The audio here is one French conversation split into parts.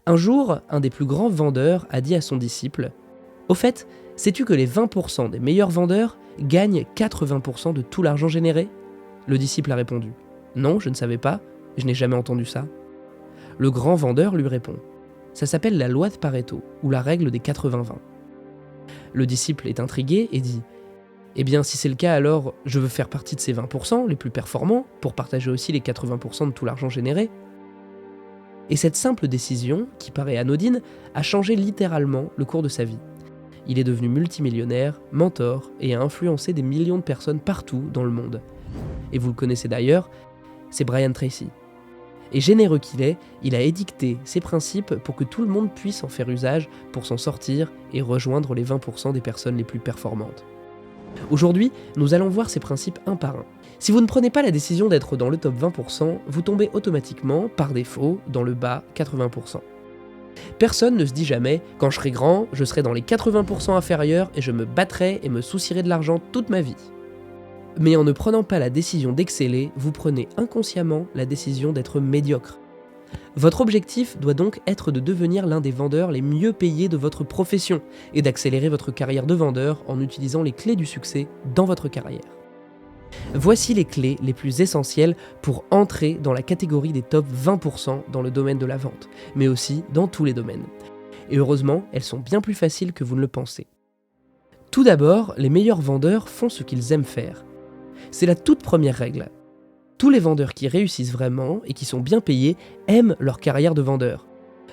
Un jour, un des plus grands vendeurs a dit à son disciple « Au fait, sais-tu que les 20% des meilleurs vendeurs gagnent 80% de tout l'argent généré ?» Le disciple a répondu « Non, je ne savais pas, je n'ai jamais entendu ça. » Le grand vendeur lui répond « Ça s'appelle la loi de Pareto, ou la règle des 80-20. » Le disciple est intrigué et dit « Eh bien, si c'est le cas, alors je veux faire partie de ces 20% les plus performants pour partager aussi les 80% de tout l'argent généré. » Et cette simple décision, qui paraît anodine, a changé littéralement le cours de sa vie. Il est devenu multimillionnaire, mentor et a influencé des millions de personnes partout dans le monde. Et vous le connaissez d'ailleurs, c'est Brian Tracy. Et généreux qu'il est, il a édicté ses principes pour que tout le monde puisse en faire usage pour s'en sortir et rejoindre les 20% des personnes les plus performantes. Aujourd'hui, nous allons voir ces principes un par un. Si vous ne prenez pas la décision d'être dans le top 20%, vous tombez automatiquement, par défaut, dans le bas 80%. Personne ne se dit jamais « quand je serai grand, je serai dans les 80% inférieurs et je me battrai et me soucierai de l'argent toute ma vie ». Mais en ne prenant pas la décision d'exceller, vous prenez inconsciemment la décision d'être médiocre. Votre objectif doit donc être de devenir l'un des vendeurs les mieux payés de votre profession et d'accélérer votre carrière de vendeur en utilisant les clés du succès dans votre carrière. Voici les clés les plus essentielles pour entrer dans la catégorie des top 20% dans le domaine de la vente, mais aussi dans tous les domaines. Et heureusement, elles sont bien plus faciles que vous ne le pensez. Tout d'abord, les meilleurs vendeurs font ce qu'ils aiment faire. C'est la toute première règle. Tous les vendeurs qui réussissent vraiment et qui sont bien payés aiment leur carrière de vendeur.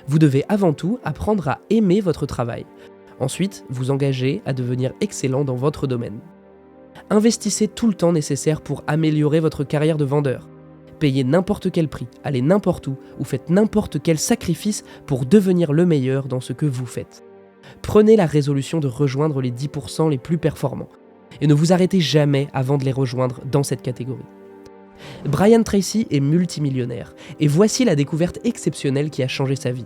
Vous devez avant tout apprendre à aimer votre travail. Ensuite, vous engager à devenir excellent dans votre domaine. Investissez tout le temps nécessaire pour améliorer votre carrière de vendeur. Payez n'importe quel prix, allez n'importe où ou faites n'importe quel sacrifice pour devenir le meilleur dans ce que vous faites. Prenez la résolution de rejoindre les 10% les plus performants et ne vous arrêtez jamais avant de les rejoindre dans cette catégorie. Brian Tracy est multimillionnaire et voici la découverte exceptionnelle qui a changé sa vie.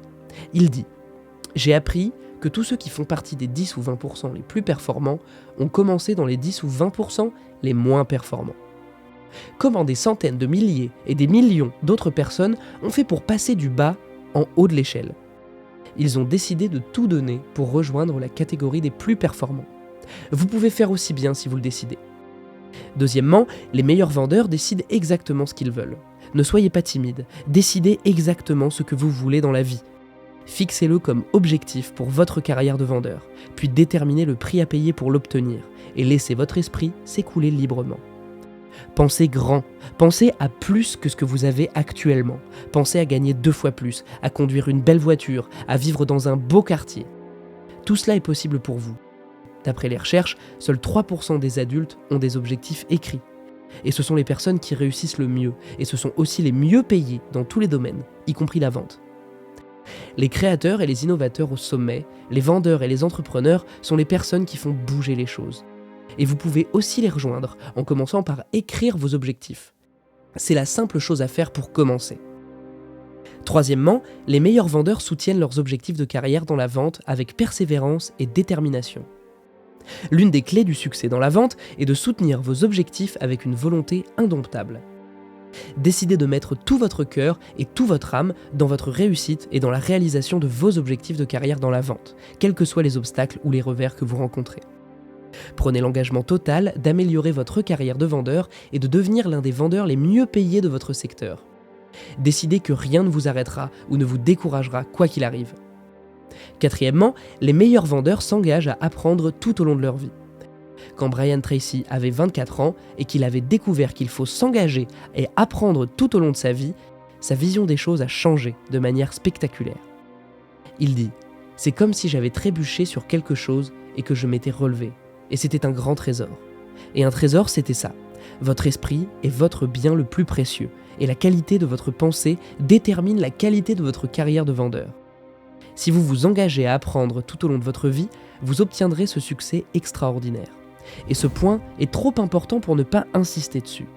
Il dit « J'ai appris que tous ceux qui font partie des 10 ou 20% les plus performants ont commencé dans les 10 ou 20% les moins performants. Comment des centaines de milliers et des millions d'autres personnes ont fait pour passer du bas en haut de l'échelle. Ils ont décidé de tout donner pour rejoindre la catégorie des plus performants. Vous pouvez faire aussi bien si vous le décidez. Deuxièmement, les meilleurs vendeurs décident exactement ce qu'ils veulent. Ne soyez pas timide, décidez exactement ce que vous voulez dans la vie. Fixez-le comme objectif pour votre carrière de vendeur, puis déterminez le prix à payer pour l'obtenir et laissez votre esprit s'écouler librement. Pensez grand, pensez à plus que ce que vous avez actuellement. Pensez à gagner 2 fois plus, à conduire une belle voiture, à vivre dans un beau quartier. Tout cela est possible pour vous. D'après les recherches, seuls 3% des adultes ont des objectifs écrits. Et ce sont les personnes qui réussissent le mieux, et ce sont aussi les mieux payés dans tous les domaines, y compris la vente. Les créateurs et les innovateurs au sommet, les vendeurs et les entrepreneurs sont les personnes qui font bouger les choses. Et vous pouvez aussi les rejoindre en commençant par écrire vos objectifs. C'est la simple chose à faire pour commencer. Troisièmement, les meilleurs vendeurs soutiennent leurs objectifs de carrière dans la vente avec persévérance et détermination. L'une des clés du succès dans la vente est de soutenir vos objectifs avec une volonté indomptable. Décidez de mettre tout votre cœur et toute votre âme dans votre réussite et dans la réalisation de vos objectifs de carrière dans la vente, quels que soient les obstacles ou les revers que vous rencontrez. Prenez l'engagement total d'améliorer votre carrière de vendeur et de devenir l'un des vendeurs les mieux payés de votre secteur. Décidez que rien ne vous arrêtera ou ne vous découragera quoi qu'il arrive. Quatrièmement, les meilleurs vendeurs s'engagent à apprendre tout au long de leur vie. Quand Brian Tracy avait 24 ans et qu'il avait découvert qu'il faut s'engager et apprendre tout au long de sa vision des choses a changé de manière spectaculaire. Il dit « C'est comme si j'avais trébuché sur quelque chose et que je m'étais relevé. Et c'était un grand trésor. Et un trésor, c'était ça. Votre esprit est votre bien le plus précieux et la qualité de votre pensée détermine la qualité de votre carrière de vendeur. Si vous vous engagez à apprendre tout au long de votre vie, vous obtiendrez ce succès extraordinaire. Et ce point est trop important pour ne pas insister dessus.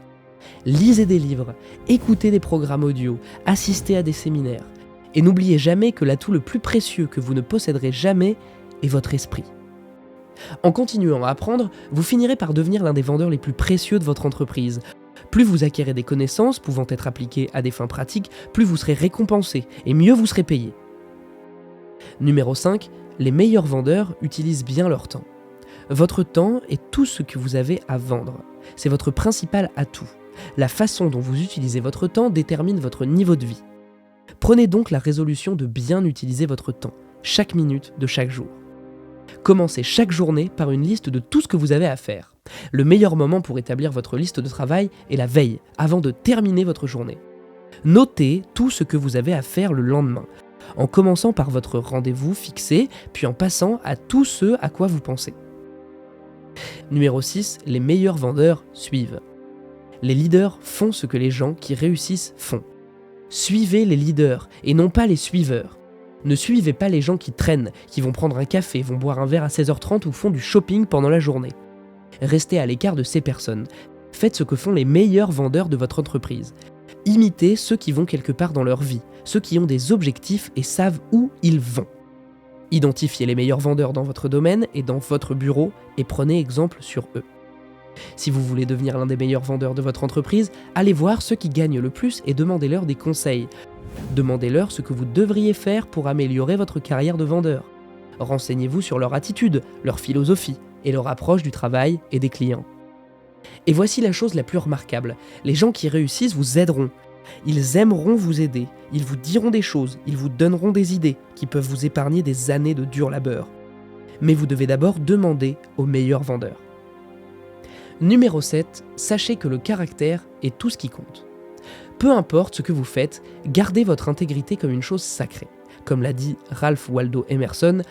Lisez des livres, écoutez des programmes audio, assistez à des séminaires. Et n'oubliez jamais que l'atout le plus précieux que vous ne posséderez jamais est votre esprit. En continuant à apprendre, vous finirez par devenir l'un des vendeurs les plus précieux de votre entreprise. Plus vous acquérez des connaissances pouvant être appliquées à des fins pratiques, plus vous serez récompensé et mieux vous serez payé. Numéro 5, les meilleurs vendeurs utilisent bien leur temps. Votre temps est tout ce que vous avez à vendre. C'est votre principal atout. La façon dont vous utilisez votre temps détermine votre niveau de vie. Prenez donc la résolution de bien utiliser votre temps, chaque minute de chaque jour. Commencez chaque journée par une liste de tout ce que vous avez à faire. Le meilleur moment pour établir votre liste de travail est la veille, avant de terminer votre journée. Notez tout ce que vous avez à faire le lendemain, en commençant par votre rendez-vous fixé, puis en passant à tout ce à quoi vous pensez. Numéro 6, les meilleurs vendeurs suivent. Les leaders font ce que les gens qui réussissent font. Suivez les leaders et non pas les suiveurs. Ne suivez pas les gens qui traînent, qui vont prendre un café, vont boire un verre à 16h30 ou font du shopping pendant la journée. Restez à l'écart de ces personnes. Faites ce que font les meilleurs vendeurs de votre entreprise. Imitez ceux qui vont quelque part dans leur vie, ceux qui ont des objectifs et savent où ils vont. Identifiez les meilleurs vendeurs dans votre domaine et dans votre bureau et prenez exemple sur eux. Si vous voulez devenir l'un des meilleurs vendeurs de votre entreprise, allez voir ceux qui gagnent le plus et demandez-leur des conseils. Demandez-leur ce que vous devriez faire pour améliorer votre carrière de vendeur. Renseignez-vous sur leur attitude, leur philosophie et leur approche du travail et des clients. Et voici la chose la plus remarquable, les gens qui réussissent vous aideront. Ils aimeront vous aider, ils vous diront des choses, ils vous donneront des idées qui peuvent vous épargner des années de dur labeur. Mais vous devez d'abord demander aux meilleurs vendeurs. Numéro 7, sachez que le caractère est tout ce qui compte. Peu importe ce que vous faites, gardez votre intégrité comme une chose sacrée. Comme l'a dit Ralph Waldo Emerson,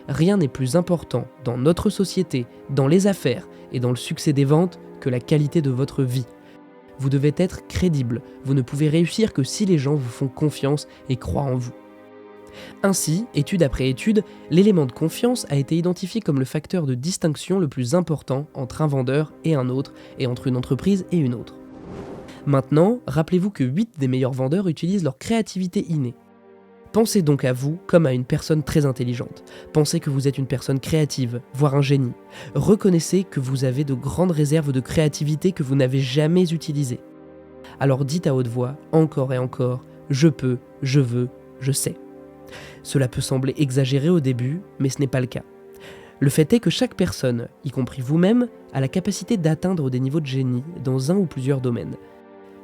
rien n'est plus important dans notre société, dans les affaires et dans le succès des ventes que la qualité de votre vie. Vous devez être crédible, vous ne pouvez réussir que si les gens vous font confiance et croient en vous. Ainsi, étude après étude, l'élément de confiance a été identifié comme le facteur de distinction le plus important entre un vendeur et un autre, et entre une entreprise et une autre. Maintenant, rappelez-vous que 8 des meilleurs vendeurs utilisent leur créativité innée. Pensez donc à vous comme à une personne très intelligente. Pensez que vous êtes une personne créative, voire un génie. Reconnaissez que vous avez de grandes réserves de créativité que vous n'avez jamais utilisées. Alors dites à haute voix, encore et encore, je peux, je veux, je sais. Cela peut sembler exagéré au début, mais ce n'est pas le cas. Le fait est que chaque personne, y compris vous-même, a la capacité d'atteindre des niveaux de génie dans un ou plusieurs domaines.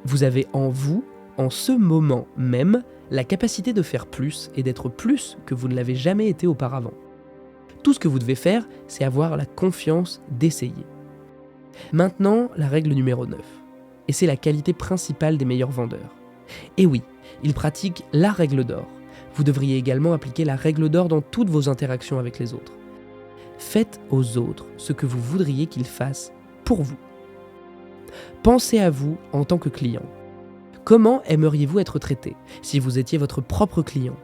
Vous avez en vous, en ce moment même, la capacité de faire plus et d'être plus que vous ne l'avez jamais été auparavant. Tout ce que vous devez faire, c'est avoir la confiance d'essayer. Maintenant, la règle numéro 9. Et c'est la qualité principale des meilleurs vendeurs. Et oui, ils pratiquent la règle d'or. Vous devriez également appliquer la règle d'or dans toutes vos interactions avec les autres. Faites aux autres ce que vous voudriez qu'ils fassent pour vous. Pensez à vous en tant que client. Comment aimeriez-vous être traité si vous étiez votre propre client ?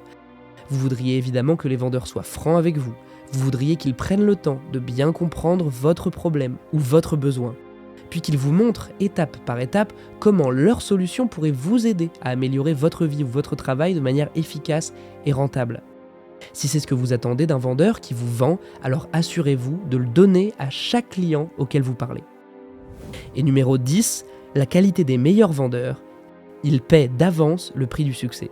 Vous voudriez évidemment que les vendeurs soient francs avec vous. Vous voudriez qu'ils prennent le temps de bien comprendre votre problème ou votre besoin, puis qu'ils vous montrent étape par étape comment leur solution pourrait vous aider à améliorer votre vie ou votre travail de manière efficace et rentable. Si c'est ce que vous attendez d'un vendeur qui vous vend, alors assurez-vous de le donner à chaque client auquel vous parlez. Et numéro 10, la qualité des meilleurs vendeurs. Ils paient d'avance le prix du succès.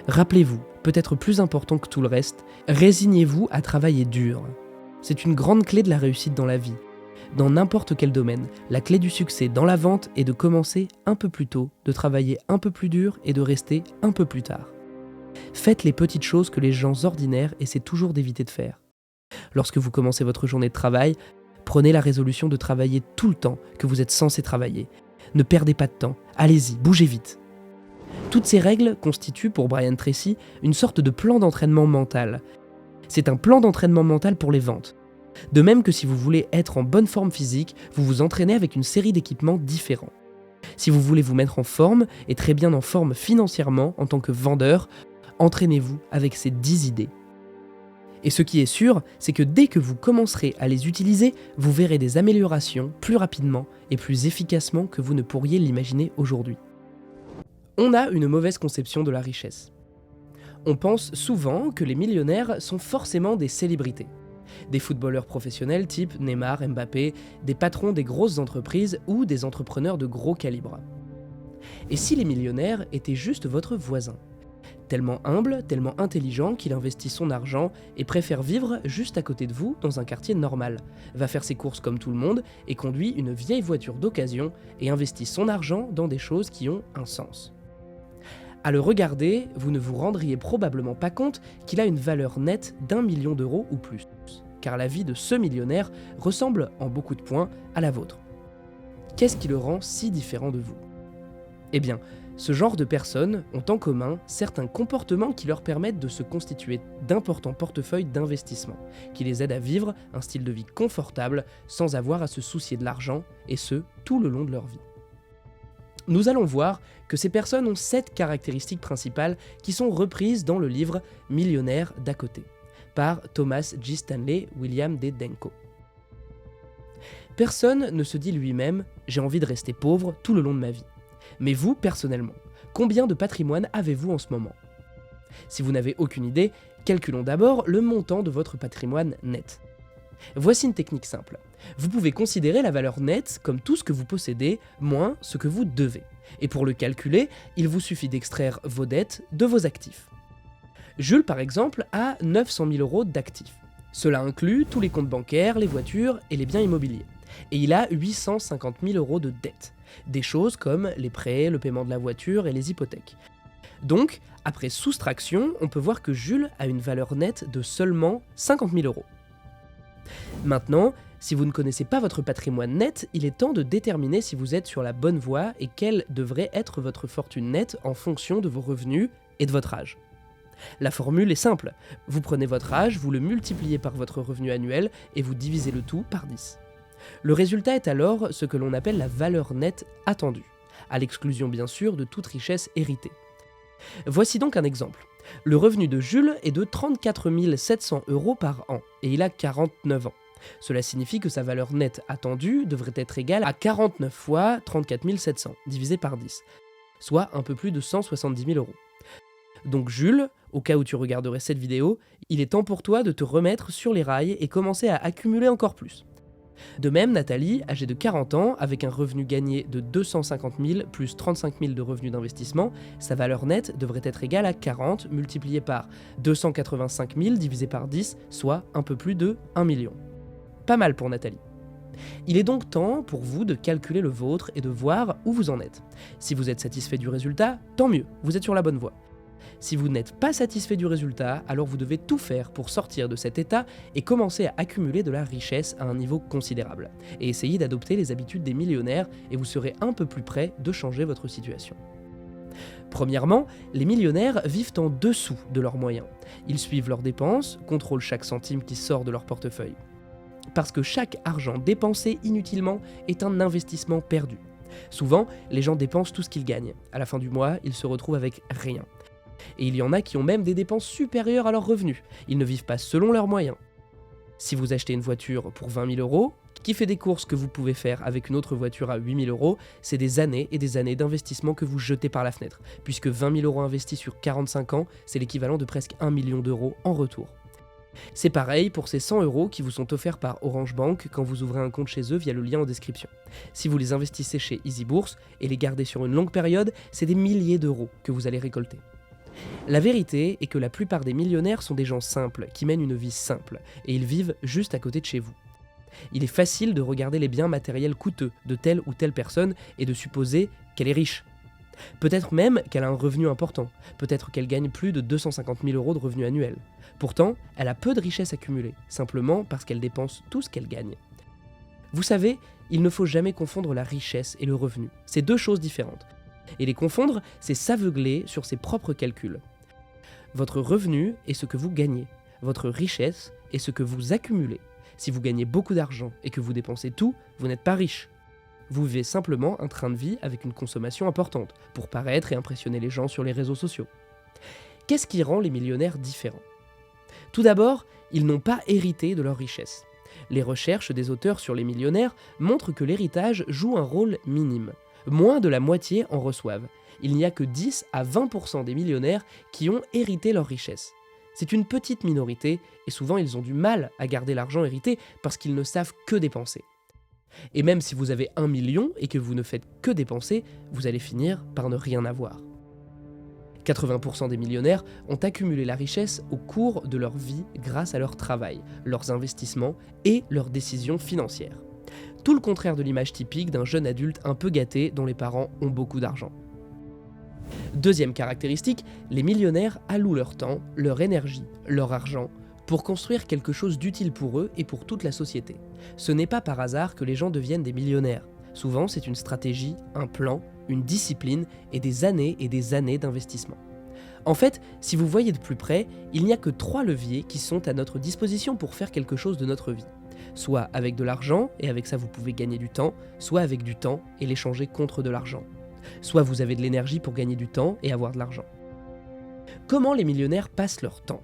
Rappelez-vous, peut-être plus important que tout le reste, résignez-vous à travailler dur. C'est une grande clé de la réussite dans la vie. Dans n'importe quel domaine, la clé du succès dans la vente est de commencer un peu plus tôt, de travailler un peu plus dur et de rester un peu plus tard. Faites les petites choses que les gens ordinaires essaient toujours d'éviter de faire. Lorsque vous commencez votre journée de travail, prenez la résolution de travailler tout le temps que vous êtes censé travailler. Ne perdez pas de temps, allez-y, bougez vite. Toutes ces règles constituent pour Brian Tracy une sorte de plan d'entraînement mental. C'est un plan d'entraînement mental pour les ventes. De même que si vous voulez être en bonne forme physique, vous vous entraînez avec une série d'équipements différents. Si vous voulez vous mettre en forme et très bien en forme financièrement en tant que vendeur, entraînez-vous avec ces 10 idées. Et ce qui est sûr, c'est que dès que vous commencerez à les utiliser, vous verrez des améliorations plus rapidement et plus efficacement que vous ne pourriez l'imaginer aujourd'hui. On a une mauvaise conception de la richesse. On pense souvent que les millionnaires sont forcément des célébrités. Des footballeurs professionnels type Neymar, Mbappé, des patrons des grosses entreprises ou des entrepreneurs de gros calibre. Et si les millionnaires étaient juste votre voisin ? tellement humble, tellement intelligent qu'il investit son argent et préfère vivre juste à côté de vous dans un quartier normal, va faire ses courses comme tout le monde et conduit une vieille voiture d'occasion et investit son argent dans des choses qui ont un sens. À le regarder, vous ne vous rendriez probablement pas compte qu'il a une valeur nette d'1 million d'euros ou plus, car la vie de ce millionnaire ressemble en beaucoup de points à la vôtre. Qu'est-ce qui le rend si différent de vous ? Eh bien, ce genre de personnes ont en commun certains comportements qui leur permettent de se constituer d'importants portefeuilles d'investissement, qui les aident à vivre un style de vie confortable sans avoir à se soucier de l'argent, et ce, tout le long de leur vie. Nous allons voir que ces personnes ont 7 caractéristiques principales qui sont reprises dans le livre « Millionnaire d'à côté » par Thomas J. Stanley William D. Denko. Personne ne se dit lui-même « j'ai envie de rester pauvre tout le long de ma vie ». Mais vous, personnellement, combien de patrimoine avez-vous en ce moment ? Si vous n'avez aucune idée, calculons d'abord le montant de votre patrimoine net. Voici une technique simple. Vous pouvez considérer la valeur nette comme tout ce que vous possédez, moins ce que vous devez. Et pour le calculer, il vous suffit d'extraire vos dettes de vos actifs. Jules, par exemple, a 900 000 euros d'actifs. Cela inclut tous les comptes bancaires, les voitures et les biens immobiliers. Et il a 850 000 euros de dettes. Des choses comme les prêts, le paiement de la voiture et les hypothèques. Donc, après soustraction, on peut voir que Jules a une valeur nette de seulement 50 000 euros. Maintenant, si vous ne connaissez pas votre patrimoine net, il est temps de déterminer si vous êtes sur la bonne voie et quelle devrait être votre fortune nette en fonction de vos revenus et de votre âge. La formule est simple. Vous prenez votre âge, vous le multipliez par votre revenu annuel et vous divisez le tout par 10. Le résultat est alors ce que l'on appelle la valeur nette attendue, à l'exclusion bien sûr de toute richesse héritée. Voici donc un exemple. Le revenu de Jules est de 34 700 euros par an, et il a 49 ans. Cela signifie que sa valeur nette attendue devrait être égale à 49 fois 34 700, divisé par 10, soit un peu plus de 170 000 euros. Donc Jules, au cas où tu regarderais cette vidéo, il est temps pour toi de te remettre sur les rails et commencer à accumuler encore plus. De même, Nathalie, âgée de 40 ans, avec un revenu gagné de 250 000 plus 35 000 de revenus d'investissement, sa valeur nette devrait être égale à 40 multiplié par 285 000 divisé par 10, soit un peu plus de 1 million. Pas mal pour Nathalie. Il est donc temps pour vous de calculer le vôtre et de voir où vous en êtes. Si vous êtes satisfait du résultat, tant mieux, vous êtes sur la bonne voie. Si vous n'êtes pas satisfait du résultat, alors vous devez tout faire pour sortir de cet état et commencer à accumuler de la richesse à un niveau considérable. Et essayer d'adopter les habitudes des millionnaires et vous serez un peu plus près de changer votre situation. Premièrement, les millionnaires vivent en dessous de leurs moyens. Ils suivent leurs dépenses, contrôlent chaque centime qui sort de leur portefeuille. Parce que chaque argent dépensé inutilement est un investissement perdu. Souvent, les gens dépensent tout ce qu'ils gagnent. À la fin du mois, ils se retrouvent avec rien. Et il y en a qui ont même des dépenses supérieures à leurs revenus. Ils ne vivent pas selon leurs moyens. Si vous achetez une voiture pour 20 000 euros, qui fait des courses que vous pouvez faire avec une autre voiture à 8 000 euros, c'est des années et des années d'investissement que vous jetez par la fenêtre, puisque 20 000 euros investis sur 45 ans, c'est l'équivalent de presque 1 million d'euros en retour. C'est pareil pour ces 100 euros qui vous sont offerts par Orange Bank quand vous ouvrez un compte chez eux via le lien en description. Si vous les investissez chez Easy Bourse et les gardez sur une longue période, c'est des milliers d'euros que vous allez récolter. La vérité est que la plupart des millionnaires sont des gens simples, qui mènent une vie simple, et ils vivent juste à côté de chez vous. Il est facile de regarder les biens matériels coûteux de telle ou telle personne et de supposer qu'elle est riche. Peut-être même qu'elle a un revenu important, peut-être qu'elle gagne plus de 250 000 euros de revenus annuels. Pourtant, elle a peu de richesses accumulées, simplement parce qu'elle dépense tout ce qu'elle gagne. Vous savez, il ne faut jamais confondre la richesse et le revenu, c'est deux choses différentes. Et les confondre, c'est s'aveugler sur ses propres calculs. Votre revenu est ce que vous gagnez, votre richesse est ce que vous accumulez. Si vous gagnez beaucoup d'argent et que vous dépensez tout, vous n'êtes pas riche. Vous vivez simplement un train de vie avec une consommation importante, pour paraître et impressionner les gens sur les réseaux sociaux. Qu'est-ce qui rend les millionnaires différents ? Tout d'abord, ils n'ont pas hérité de leur richesse. Les recherches des auteurs sur les millionnaires montrent que l'héritage joue un rôle minime. Moins de la moitié en reçoivent. Il n'y a que 10 à 20% des millionnaires qui ont hérité leur richesse. C'est une petite minorité, et souvent ils ont du mal à garder l'argent hérité parce qu'ils ne savent que dépenser. Et même si vous avez 1 million et que vous ne faites que dépenser, vous allez finir par ne rien avoir. 80% des millionnaires ont accumulé la richesse au cours de leur vie grâce à leur travail, leurs investissements et leurs décisions financières. Tout le contraire de l'image typique d'un jeune adulte un peu gâté dont les parents ont beaucoup d'argent. Deuxième caractéristique, les millionnaires allouent leur temps, leur énergie, leur argent pour construire quelque chose d'utile pour eux et pour toute la société. Ce n'est pas par hasard que les gens deviennent des millionnaires. Souvent, c'est une stratégie, un plan, une discipline et des années d'investissement. En fait, si vous voyez de plus près, il n'y a que 3 leviers qui sont à notre disposition pour faire quelque chose de notre vie. Soit avec de l'argent, et avec ça vous pouvez gagner du temps, soit avec du temps et l'échanger contre de l'argent. Soit vous avez de l'énergie pour gagner du temps et avoir de l'argent. Comment les millionnaires passent leur temps ?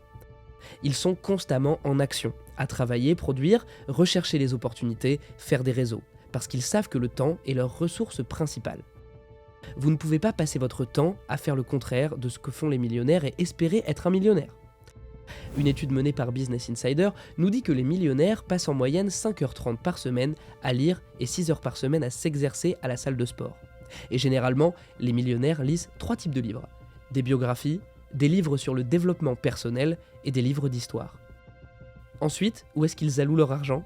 Ils sont constamment en action, à travailler, produire, rechercher les opportunités, faire des réseaux, parce qu'ils savent que le temps est leur ressource principale. Vous ne pouvez pas passer votre temps à faire le contraire de ce que font les millionnaires et espérer être un millionnaire. Une étude menée par Business Insider nous dit que les millionnaires passent en moyenne 5h30 par semaine à lire et 6h par semaine à s'exercer à la salle de sport. Et généralement, les millionnaires lisent 3 types de livres. Des biographies, des livres sur le développement personnel et des livres d'histoire. Ensuite, où est-ce qu'ils allouent leur argent ?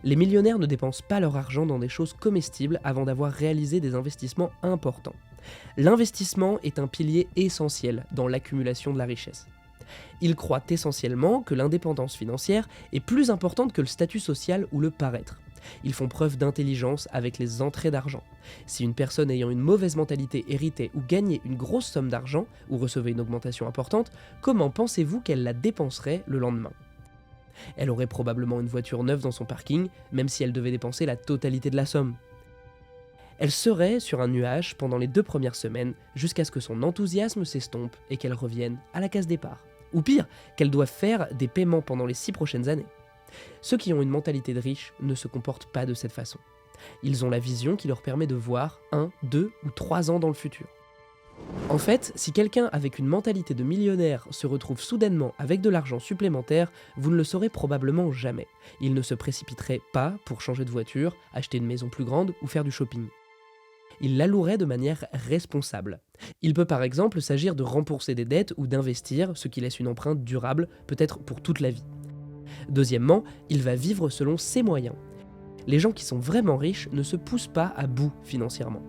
Les millionnaires ne dépensent pas leur argent dans des choses comestibles avant d'avoir réalisé des investissements importants. L'investissement est un pilier essentiel dans l'accumulation de la richesse. Ils croient essentiellement que l'indépendance financière est plus importante que le statut social ou le paraître. Ils font preuve d'intelligence avec les entrées d'argent. Si une personne ayant une mauvaise mentalité héritait ou gagnait une grosse somme d'argent ou recevait une augmentation importante, comment pensez-vous qu'elle la dépenserait le lendemain ? Elle aurait probablement une voiture neuve dans son parking, même si elle devait dépenser la totalité de la somme. Elle serait sur un nuage pendant les 2 premières semaines, jusqu'à ce que son enthousiasme s'estompe et qu'elle revienne à la case départ. Ou pire, qu'elle doive faire des paiements pendant les 6 prochaines années. Ceux qui ont une mentalité de riche ne se comportent pas de cette façon. Ils ont la vision qui leur permet de voir 1, 2 ou 3 ans dans le futur. En fait, si quelqu'un avec une mentalité de millionnaire se retrouve soudainement avec de l'argent supplémentaire, vous ne le saurez probablement jamais. Il ne se précipiterait pas pour changer de voiture, acheter une maison plus grande ou faire du shopping. Il l'allouerait de manière responsable. Il peut par exemple s'agir de rembourser des dettes ou d'investir, ce qui laisse une empreinte durable, peut-être pour toute la vie. Deuxièmement, il va vivre selon ses moyens. Les gens qui sont vraiment riches ne se poussent pas à bout financièrement.